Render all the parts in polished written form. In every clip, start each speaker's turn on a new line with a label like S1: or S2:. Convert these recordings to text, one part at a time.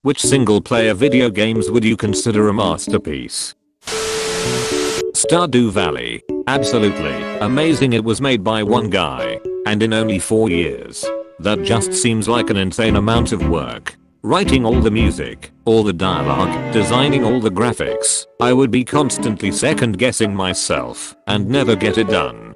S1: Which single player video games would you consider a masterpiece? Stardew Valley. Absolutely amazing. It was made by one guy, and in only 4 years. That just seems like an insane amount of work. Writing all the music, all the dialogue, designing all the graphics. I would be constantly second guessing myself and never get it done.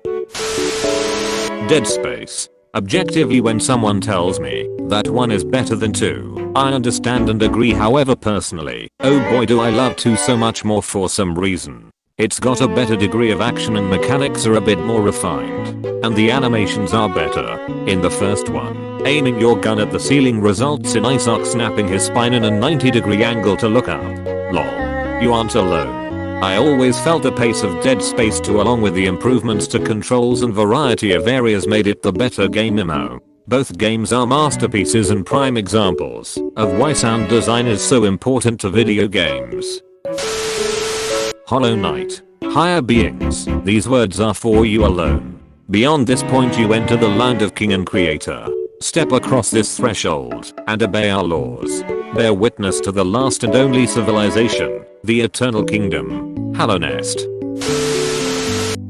S1: Dead Space. Objectively, when someone tells me that 1 is better than 2, I understand and agree. However, personally, oh boy do I love 2 so much more for some reason. It's got a better degree of action and mechanics are a bit more refined. And the animations are better. In the first one, aiming your gun at the ceiling results in Isaac snapping his spine in a 90-degree angle to look up. Lol. You aren't alone. I always felt the pace of Dead Space 2 along with the improvements to controls and variety of areas made it the better game. Both games are masterpieces and prime examples of why sound design is so important to video games. Hollow Knight. Higher beings. These words are for you alone. Beyond this point you enter the land of King and Creator. Step across this threshold and obey our laws. Bear witness to the last and only civilization, the Eternal Kingdom. Hallownest.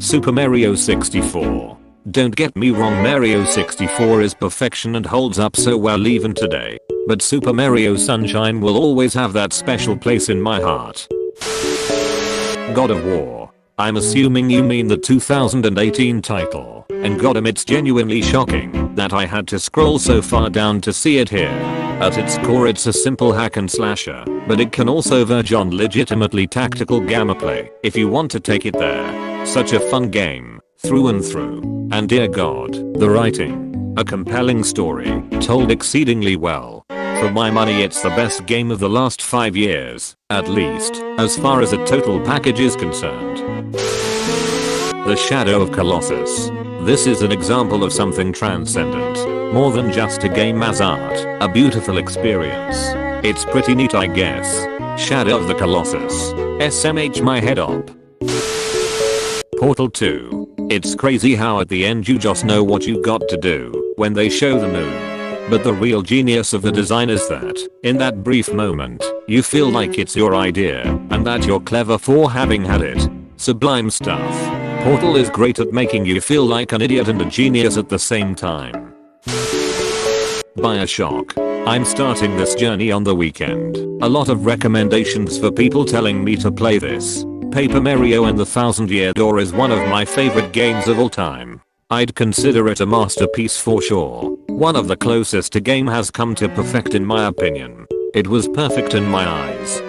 S1: Super Mario 64. Don't get me wrong, Mario 64 is perfection and holds up so well even today. But Super Mario Sunshine will always have that special place in my heart. God of War. I'm assuming you mean the 2018 title, and goddamn it's genuinely shocking that I had to scroll so far down to see it here. At its core it's a simple hack and slasher, but it can also verge on legitimately tactical gameplay if you want to take it there. Such a fun game, through and through, and dear god, the writing. A compelling story, told exceedingly well. For my money it's the best game of the last 5 years, at least, as far as a total package is concerned. The Shadow of Colossus. This is an example of something transcendent, more than just a game as art, a beautiful experience. It's pretty neat, I guess. Shadow of the Colossus. SMH my head up. Portal 2. It's crazy how at the end you just know what you got to do when they show the moon. But the real genius of the design is that, in that brief moment, you feel like it's your idea, and that you're clever for having had it. Sublime stuff. Portal is great at making you feel like an idiot and a genius at the same time. BioShock. I'm starting this journey on the weekend. A lot of recommendations for people telling me to play this. Paper Mario and the Thousand Year Door is one of my favorite games of all time. I'd consider it a masterpiece for sure. One of the closest a game has come to perfect in my opinion. It was perfect in my eyes.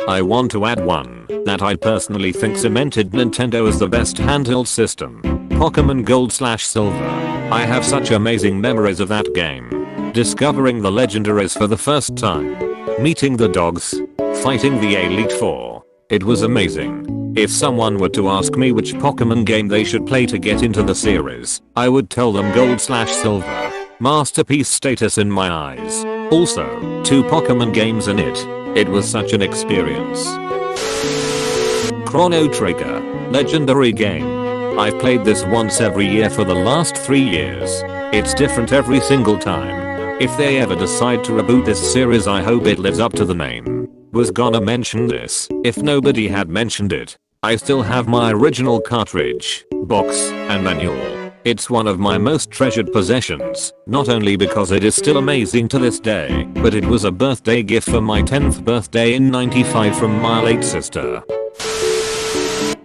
S1: I want to add one that I personally think cemented Nintendo as the best handheld system. Pokemon Gold/Silver. I have such amazing memories of that game. Discovering the legendaries for the first time. Meeting the dogs. Fighting the Elite Four. It was amazing. If someone were to ask me which Pokemon game they should play to get into the series, I would tell them Gold/Silver. Masterpiece status in my eyes. Also, 2 Pokemon games in it. It was such an experience. Chrono Trigger. Legendary game. I've played this once every year for the last 3 years. It's different every single time. If they ever decide to reboot this series I hope it lives up to the name. Was gonna mention this if nobody had mentioned it. I still have my original cartridge, box, and manual. It's one of my most treasured possessions, not only because it is still amazing to this day, but it was a birthday gift for my 10th birthday in '95 from my late sister.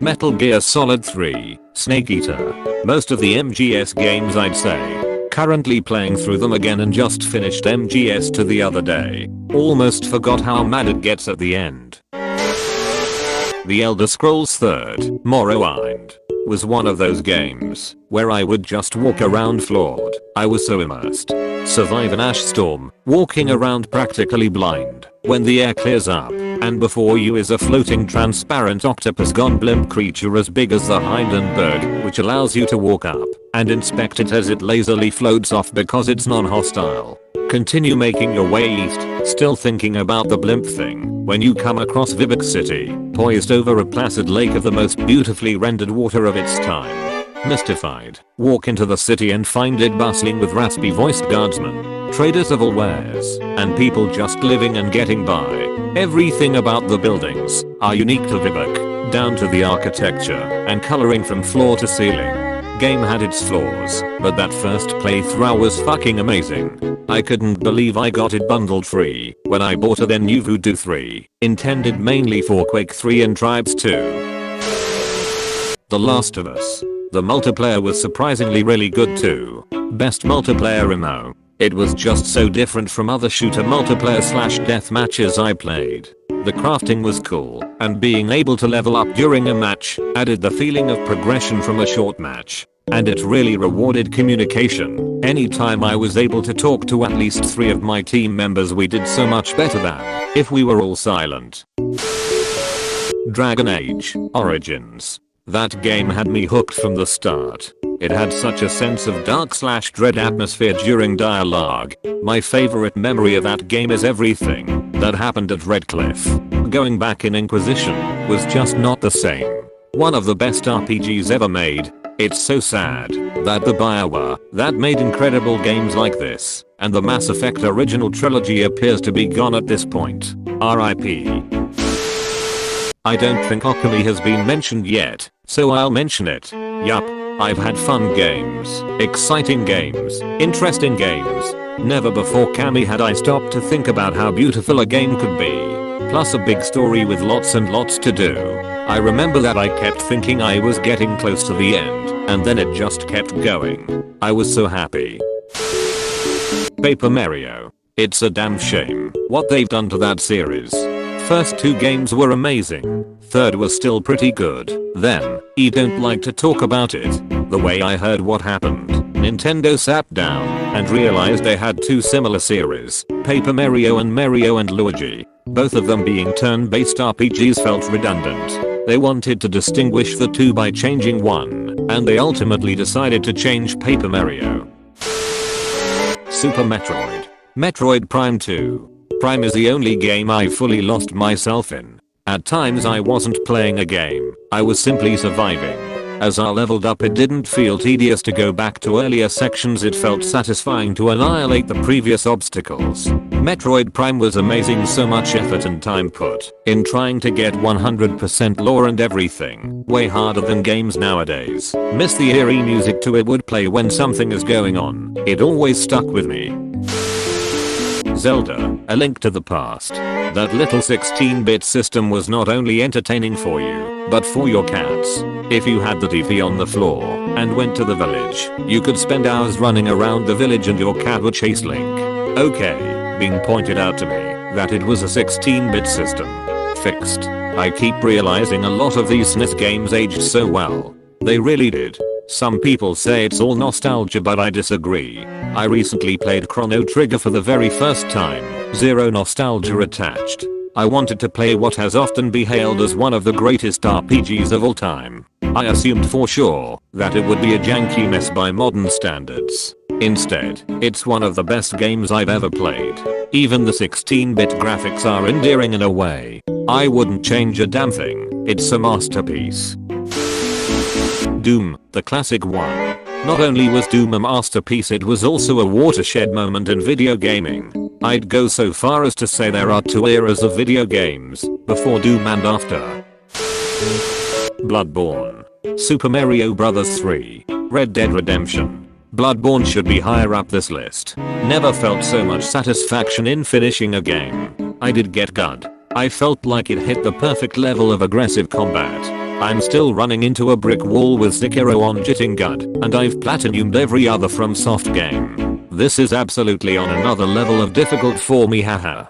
S1: Metal Gear Solid 3, Snake Eater. Most of the MGS games I'd say. Currently playing through them again and just finished MGS 2 the other day. Almost forgot how mad it gets at the end. The Elder Scrolls 3, Morrowind, was one of those games where I would just walk around floored. I was so immersed. Survive an ash storm, walking around practically blind. When the air clears up, and before you is a floating transparent octopus gone blimp creature as big as the Hindenburg, which allows you to walk up and inspect it as it lazily floats off because it's non-hostile. Continue making your way east, still thinking about the blimp thing, when you come across Vivek City, poised over a placid lake of the most beautifully rendered water of its time. Mystified, walk into the city and find it bustling with raspy-voiced guardsmen. traders of all wares, and people just living and getting by. Everything about the buildings are unique to Vivek, down to the architecture and coloring from floor to ceiling. Game had its flaws, but that first playthrough was fucking amazing. I couldn't believe I got it bundled free when I bought a then new Voodoo 3, intended mainly for Quake 3 and Tribes 2. The Last of Us. The multiplayer was surprisingly really good too. Best multiplayer MMO. It was just so different from other shooter multiplayer / death matches I played. The crafting was cool, and being able to level up during a match added the feeling of progression from a short match. And it really rewarded communication. Anytime I was able to talk to at least 3 of my team members, we did so much better than if we were all silent. Dragon Age Origins. That game had me hooked from the start. It had such a sense of dark / dread atmosphere during dialogue. My favorite memory of that game is everything that happened at Redcliffe. Going back in Inquisition was just not the same. One of the best RPGs ever made. It's so sad that the BioWare that made incredible games like this and the Mass Effect original trilogy appears to be gone at this point. RIP. I don't think Okami has been mentioned yet, so I'll mention it. Yup, I've had fun games, exciting games, interesting games. Never before Kami had I stopped to think about how beautiful a game could be. Plus a big story with lots and lots to do. I remember that I kept thinking I was getting close to the end, and then it just kept going. I was so happy. Paper Mario. It's a damn shame what they've done to that series. First 2 games were amazing. Third was still pretty good. Then, you don't like to talk about it. The way I heard what happened, Nintendo sat down and realized they had 2 similar series, Paper Mario and Luigi. Both of them being turn-based RPGs felt redundant. They wanted to distinguish the 2 by changing one, and they ultimately decided to change Paper Mario. Super Metroid. Metroid Prime 2. Prime is the only game I fully lost myself in. At times I wasn't playing a game, I was simply surviving. As I leveled up, it didn't feel tedious to go back to earlier sections, it felt satisfying to annihilate the previous obstacles. Metroid Prime was amazing, so much effort and time put in trying to get 100% lore and everything. Way harder than games nowadays. Miss the eerie music too, it would play when something is going on. It always stuck with me. Zelda, A Link to the Past. That little 16-bit system was not only entertaining for you, but for your cats. If you had the TV on the floor and went to the village, you could spend hours running around the village and your cat would chase Link. Okay, being pointed out to me that it was a 16-bit system. Fixed. I keep realizing a lot of these SNES games aged so well. They really did. Some people say it's all nostalgia, but I disagree. I recently played Chrono Trigger for the very first time. Zero nostalgia attached. I wanted to play what has often been hailed as one of the greatest RPGs of all time. I assumed for sure that it would be a janky mess by modern standards. Instead, it's one of the best games I've ever played. Even the 16-bit graphics are endearing in a way I wouldn't change a damn thing. It's a masterpiece. Doom, the classic one. Not only was Doom a masterpiece, it was also a watershed moment in video gaming. I'd go so far as to say there are 2 eras of video games, before Doom and after. Bloodborne. Super Mario Bros. 3. Red Dead Redemption. Bloodborne should be higher up this list. Never felt so much satisfaction in finishing a game. I did get good. I felt like it hit the perfect level of aggressive combat. I'm still running into a brick wall with Sekiro on Jitting Good, and I've platinumed every other FromSoft game. This is absolutely on another level of difficult for me, haha.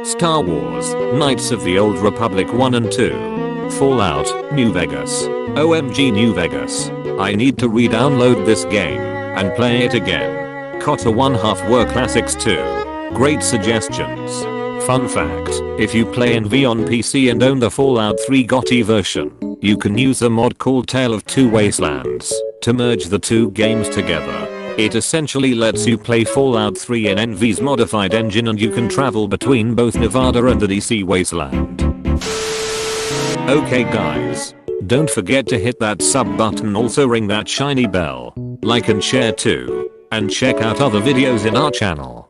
S1: Star Wars, Knights of the Old Republic 1 and 2. Fallout, New Vegas. OMG New Vegas. I need to re-download this game and play it again. COTA 1/2 were classics too. Great suggestions. Fun fact, if you play NV on PC and own the Fallout 3 GOTY version, you can use a mod called Tale of Two Wastelands to merge the 2 games together. It essentially lets you play Fallout 3 in NV's modified engine, and you can travel between both Nevada and the DC wasteland. Okay guys, don't forget to hit that sub button, also ring that shiny bell, like and share too. and check out other videos in our channel.